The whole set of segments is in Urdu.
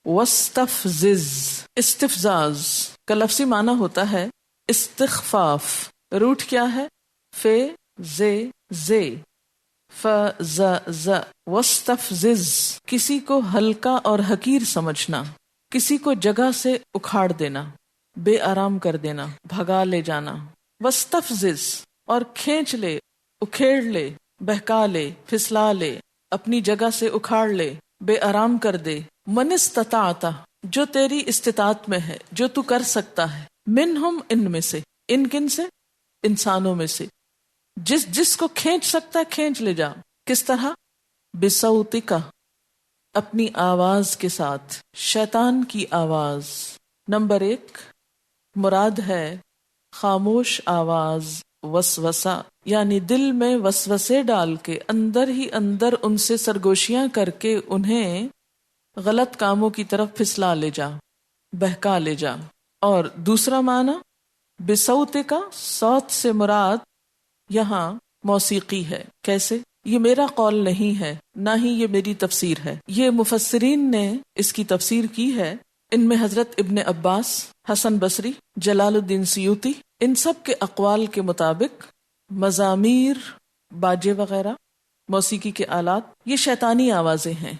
وستفزز، استفزاز کا لفظی معنی ہوتا ہے استخفاف. روٹ کیا ہے؟ فے زے زے ف ز ز. وستفزز، کسی کو ہلکا اور حقیر سمجھنا، کسی کو جگہ سے اکھاڑ دینا، بے آرام کر دینا، بھگا لے جانا. وستفزز، اور کھینچ لے، اکھیڑ لے، بہکا لے، پھسلا لے، اپنی جگہ سے اکھاڑ لے، بے آرام کر دے. من استطاعت، جو تیری استطاعت میں ہے، جو تو کر سکتا ہے. منہم، ان میں سے. ان کن سے؟ انسانوں میں سے. جس کو کھینچ سکتا ہے کھینچ لے جا. کس طرح؟ بصوتک، اپنی آواز کے ساتھ. شیطان کی آواز. نمبر 1 مراد ہے خاموش آواز، وسوسہ، یعنی دل میں وسوسے ڈال کے اندر ہی اندر ان سے سرگوشیاں کر کے انہیں غلط کاموں کی طرف پھسلا لے جا، بہکا لے جا. اور دوسرا معنی بصوت کا، صوت سے مراد یہاں موسیقی ہے. کیسے؟ یہ میرا قول نہیں ہے، نہ ہی یہ میری تفسیر ہے، یہ مفسرین نے اس کی تفسیر کی ہے. ان میں حضرت ابن عباس، حسن بصری، جلال الدین سیوطی، ان سب کے اقوال کے مطابق مزامیر، باجے وغیرہ، موسیقی کے آلات، یہ شیطانی آوازیں ہیں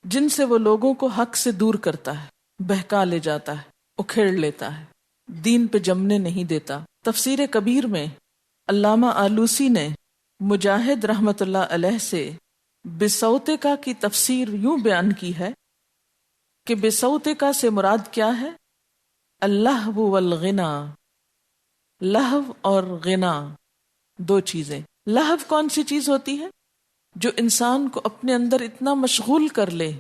جن سے وہ لوگوں کو حق سے دور کرتا ہے، بہکا لے جاتا ہے، اکھیڑ لیتا ہے، دین پہ جمنے نہیں دیتا. تفسیر کبیر میں علامہ آلوسی نے مجاہد رحمت اللہ علیہ سے بصوتکا کی تفسیر یوں بیان کی ہے کہ بصوتکا سے مراد کیا ہے؟ اللہو والغنا. لہو اور غنا دو چیزیں. لہو کون سی چیز ہوتی ہے؟ جو انسان کو اپنے اندر اتنا مشغول کر لے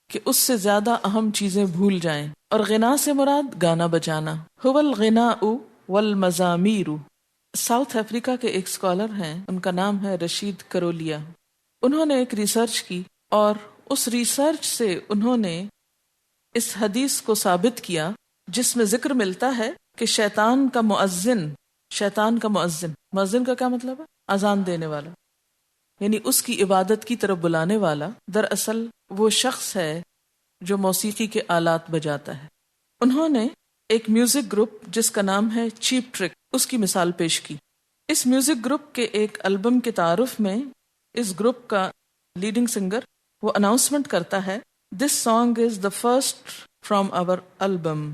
کہ اس سے زیادہ اہم چیزیں بھول جائیں. اور غنا سے مراد گانا بجانا. هو الغناء والمزامیر. ساؤتھ افریقہ کے ایک اسکالر ہیں، ان کا نام ہے رشید کرولیا. انہوں نے ایک ریسرچ کی اور اس ریسرچ سے انہوں نے اس حدیث کو ثابت کیا جس میں ذکر ملتا ہے کہ شیطان کا مؤذن کا کیا مطلب ہے؟ اذان دینے والا، یعنی اس کی عبادت کی طرف بلانے والا دراصل وہ شخص ہے جو موسیقی کے آلات بجاتا ہے. انہوں نے ایک میوزک گروپ جس کا نام ہے چیپ ٹرک، اس کی مثال پیش کی. اس میوزک گروپ کے ایک البم کے تعارف میں اس گروپ کا لیڈنگ سنگر وہ اناؤنسمنٹ کرتا ہے this song is the first from our album.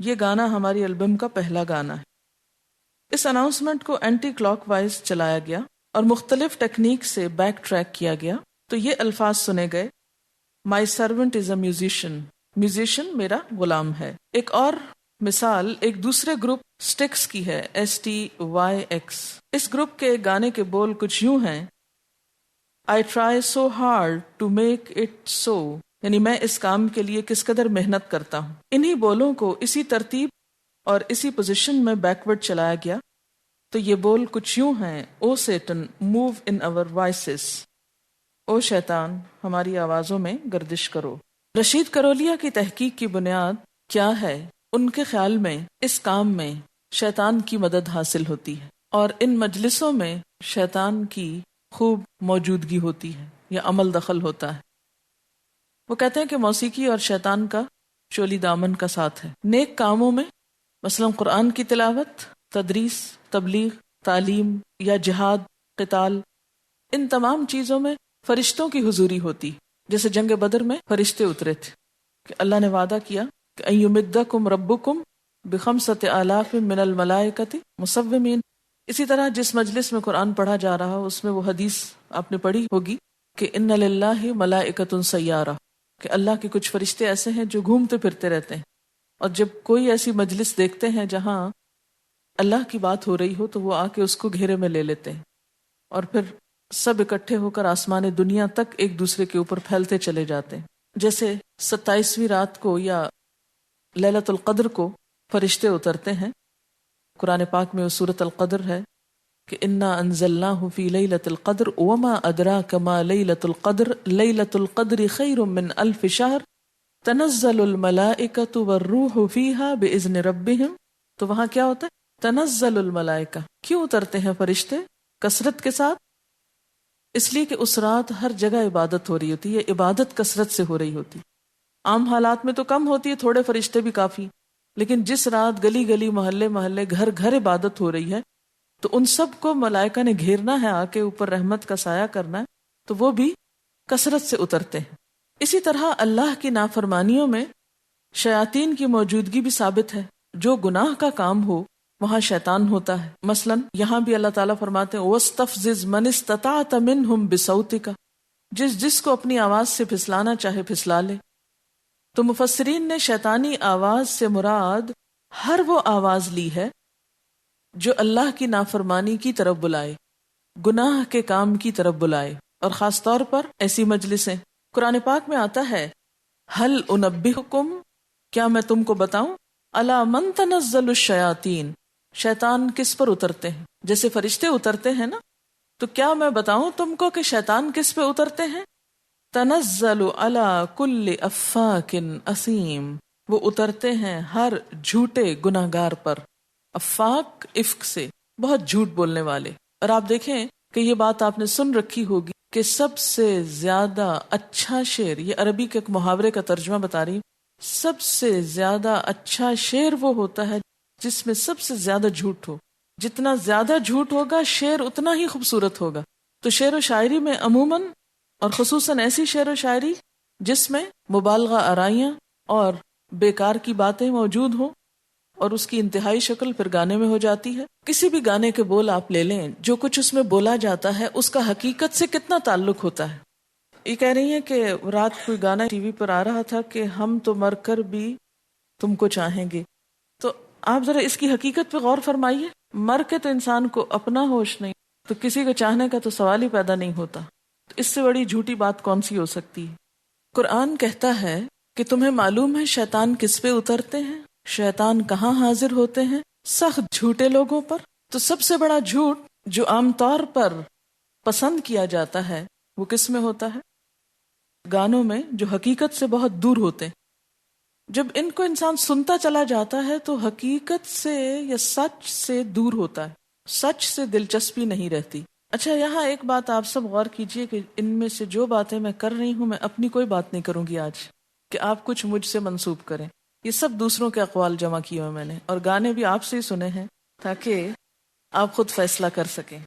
یہ گانا ہماری البم کا پہلا گانا ہے. اس اناؤنسمنٹ کو اینٹی کلاک وائز چلایا گیا اور مختلف ٹیکنیک سے بیک ٹریک کیا گیا تو یہ الفاظ سنے گئے: مائی سرونٹ از اے میوزیشین میرا غلام ہے. ایک اور مثال ایک دوسرے گروپ سٹکس کی ہے، STYX. اس گروپ کے ایک گانے کے بول کچھ یوں ہیں: I try so hard to make it so، یعنی میں اس کام کے لیے کس قدر محنت کرتا ہوں. انہی بولوں کو اسی ترتیب اور اسی پوزیشن میں بیکورڈ چلایا گیا تو یہ بول کچھ یوں ہیں: O Satan move in our voices, او شیطان ہماری آوازوں میں گردش کرو. رشید کرولیا کی تحقیق کی بنیاد کیا ہے؟ ان کے خیال میں اس کام میں شیطان کی مدد حاصل ہوتی ہے اور ان مجلسوں میں شیطان کی خوب موجودگی ہوتی ہے یا عمل دخل ہوتا ہے. وہ کہتے ہیں کہ موسیقی اور شیطان کا چولی دامن کا ساتھ ہے. نیک کاموں میں مثلا قرآن کی تلاوت، تدریس، تبلیغ، تعلیم یا جہاد، قتال، ان تمام چیزوں میں فرشتوں کی حضوری ہوتی. جیسے جنگ بدر میں فرشتے اترے تھے کہ اللہ نے وعدہ کیا کہ ان یمدکم ربکم بخمسۃ آلاف من الملائکۃ مصومین. اسی طرح جس مجلس میں قرآن پڑھا جا رہا ہو اس میں وہ حدیث آپ نے پڑھی ہوگی کہ ان للہ ملائکۃ سیارہ، کہ اللہ کے کچھ فرشتے ایسے ہیں جو گھومتے پھرتے رہتے ہیں، اور جب کوئی ایسی مجلس دیکھتے ہیں جہاں اللہ کی بات ہو رہی ہو تو وہ آ کے اس کو گھیرے میں لے لیتے ہیں اور پھر سب اکٹھے ہو کر آسمان دنیا تک ایک دوسرے کے اوپر پھیلتے چلے جاتے ہیں. جیسے 27ویں رات کو یا لیلۃ القدر کو فرشتے اترتے ہیں. قرآن پاک میں وہ سورۃ القدر ہے کہ انا انزلناہ فی لیلۃ القدر وما ادراک ما لیلۃ القدر لیلۃ القدر خیر من الف شہر تنزل الملائکۃ والروح فیہا باذن ربہم. تو وہاں کیا ہوتا ہے؟ تنزل الملائکہ. کیوں اترتے ہیں فرشتے کثرت کے ساتھ؟ اس لیے کہ اس رات ہر جگہ عبادت ہو رہی ہوتی ہے، عبادت کثرت سے ہو رہی ہوتی. عام حالات میں تو کم ہوتی ہے، تھوڑے فرشتے بھی کافی، لیکن جس رات گلی گلی محلے محلے گھر گھر عبادت ہو رہی ہے تو ان سب کو ملائکہ نے گھیرنا ہے، آ کے اوپر رحمت کا سایہ کرنا ہے، تو وہ بھی کثرت سے اترتے ہیں۔ اسی طرح اللہ کی نافرمانیوں میں شیاطین کی موجودگی بھی ثابت ہے۔ جو گناہ کا کام ہو وہاں شیطان ہوتا ہے۔ مثلا یہاں بھی اللہ تعالیٰ فرماتے ہیں وَاسْتَفْزِزْ مَنِ اسْتَطَعْتَ مِنْهُمْ بِصَوْتِكَ، جس کو اپنی آواز سے پھسلانا چاہے پھسلا لے۔ تو مفسرین نے شیطانی آواز سے مراد ہر وہ آواز لی ہے جو اللہ کی نافرمانی کی طرف بلائے، گناہ کے کام کی طرف بلائے، اور خاص طور پر ایسی مجلسیں۔ قرآن پاک میں آتا ہے ہل انبئکم، کیا میں تم کو بتاؤں، الا من تنزل الشیاطین، شیطان کس پر اترتے ہیں؟ جیسے فرشتے اترتے ہیں نا، تو کیا میں بتاؤں تم کو کہ شیطان کس پہ اترتے ہیں؟ تنزل علی کل افاک اثیم، وہ اترتے ہیں ہر جھوٹے گناہگار پر۔ افاک افک سے، بہت جھوٹ بولنے والے۔ اور آپ دیکھیں کہ یہ بات آپ نے سن رکھی ہوگی کہ سب سے زیادہ اچھا شعر، یہ عربی کے ایک محاورے کا ترجمہ بتا رہی ہوں، سب سے زیادہ اچھا شعر وہ ہوتا ہے جس میں سب سے زیادہ جھوٹ ہو۔ جتنا زیادہ جھوٹ ہوگا شعر اتنا ہی خوبصورت ہوگا۔ تو شعر و شاعری میں عموماً اور خصوصاً ایسی شعر و شاعری جس میں مبالغہ آرائیاں اور بیکار کی باتیں موجود ہوں، اور اس کی انتہائی شکل پھر گانے میں ہو جاتی ہے۔ کسی بھی گانے کے بول آپ لے لیں، جو کچھ اس میں بولا جاتا ہے اس کا حقیقت سے کتنا تعلق ہوتا ہے۔ یہ کہہ رہی ہیں کہ رات کوئی گانا ٹی وی پر آ رہا تھا کہ ہم تو مر کر بھی تم کو چاہیں گے، تو آپ ذرا اس کی حقیقت پہ غور فرمائیے۔ مر کے تو انسان کو اپنا ہوش نہیں، تو کسی کو چاہنے کا تو سوال ہی پیدا نہیں ہوتا، تو اس سے بڑی جھوٹی بات کون سی ہو سکتی ہے؟ قرآن کہتا ہے کہ تمہیں معلوم ہے شیطان کس پہ اترتے ہیں، شیطان کہاں حاضر ہوتے ہیں؟ سخت جھوٹے لوگوں پر۔ تو سب سے بڑا جھوٹ جو عام طور پر پسند کیا جاتا ہے وہ کس میں ہوتا ہے؟ گانوں میں، جو حقیقت سے بہت دور ہوتے ہیں۔ جب ان کو انسان سنتا چلا جاتا ہے تو حقیقت سے یا سچ سے دور ہوتا ہے، سچ سے دلچسپی نہیں رہتی۔ اچھا، یہاں ایک بات آپ سب غور کیجئے کہ ان میں سے جو باتیں میں کر رہی ہوں، میں اپنی کوئی بات نہیں کروں گی آج کہ آپ کچھ مجھ سے منسوب کریں۔ یہ سب دوسروں کے اقوال جمع کیے ہوئے میں نے، اور گانے بھی آپ سے ہی سنے ہیں تاکہ آپ خود فیصلہ کر سکیں۔